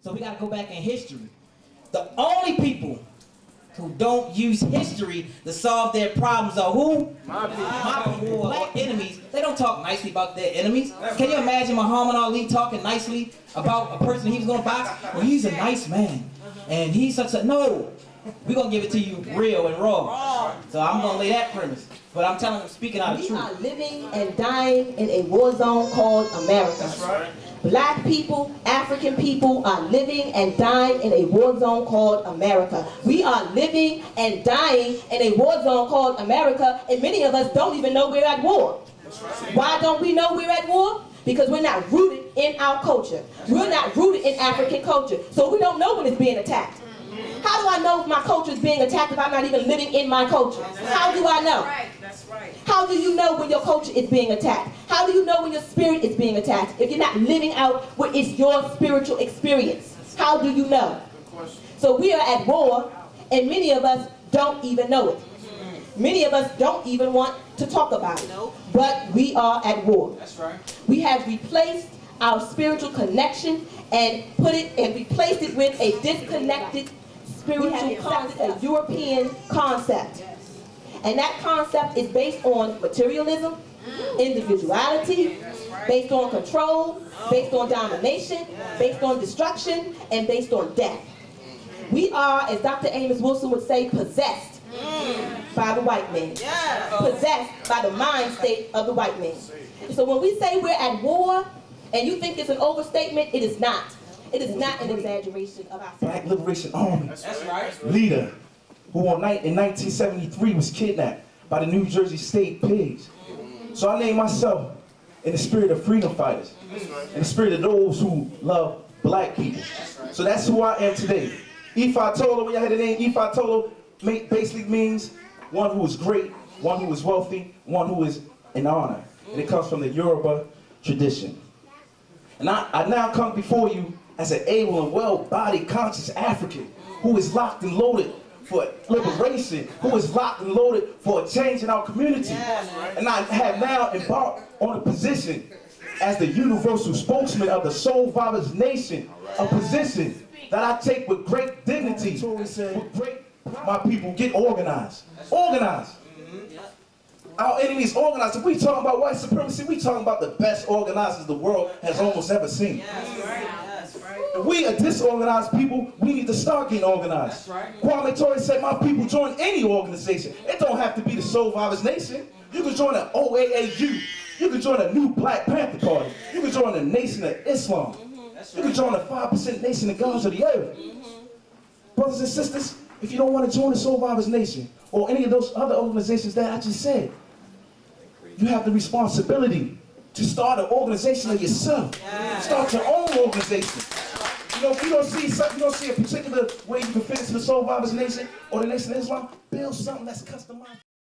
So we got to go back in history. The only people who don't use history to solve their problems are who? My people. Black enemies. They don't talk nicely about their enemies. Can you imagine Muhammad Ali talking nicely about a person he was going to box? Well, he's a nice man. And he's such a... No. We're going to give it to you real and raw. So I'm going to lay that premise. But I'm telling them, speaking out of truth. We are living and dying in a war zone called America. That's right. Black people, African people are living and dying in a war zone called America. We are living and dying in a war zone called America, and many of us don't even know we're at war. Why don't we know we're at war? Because we're not rooted in our culture. We're not rooted in African culture, so we don't know when it's being attacked. How do I know if my culture is being attacked if I'm not even living in my culture? How do I know? That's right. How do you know when your culture is being attacked? How do you know when your spirit is being attacked if you're not living out what is your spiritual experience? How do you know? So we are at war, and many of us don't even know it. Many of us don't even want to talk about it. But we are at war. That's right. We have replaced our spiritual connection and replaced it with a disconnected spiritual concept, a European concept. And that concept is based on materialism, individuality, based on control, based on domination, based on destruction, and based on death. We are, as Dr. Amos Wilson would say, possessed by the white man. Possessed by the mind state of the white man. So when we say we're at war, and you think it's an overstatement, it is not. It is not an exaggeration of our Black Liberation Army That's right. leader who in 1973 was kidnapped by the New Jersey State Pigs. So I named myself in the spirit of freedom fighters, in the spirit of those who love black people. So that's who I am today. Ifa Tolo, when y'all heard the name, Ifa Tolo basically means one who is great, one who is wealthy, one who is in honor. And it comes from the Yoruba tradition. And I now come before you as an able and well-bodied, conscious African who is locked and loaded for liberation, who is locked and loaded for a change in our community. And I have now embarked on a position as the universal spokesman of the Soul Fathers Nation, a position that I take with great dignity. My people, get organized. Organized. Our enemies organized. If we talking about white supremacy, we talking about the best organizers the world has almost ever seen. If we are disorganized people, we need to start getting organized. Kwame Ture said, my people join any organization. It don't have to be the Soul Fathers Nation. You can join an OAAU. You can join a new Black Panther Party. You can join the Nation of Islam. You can join the 5% Nation of Gods of the earth. Brothers and sisters, if you don't want to join the Soul Fathers Nation or any of those other organizations that I just said, you have the responsibility to start an organization of yourself. Start your own organization. You know, if you don't see something, you don't see a particular way you can fit into the Soul Fathers Nation or the Nation of Islam, build something that's customized.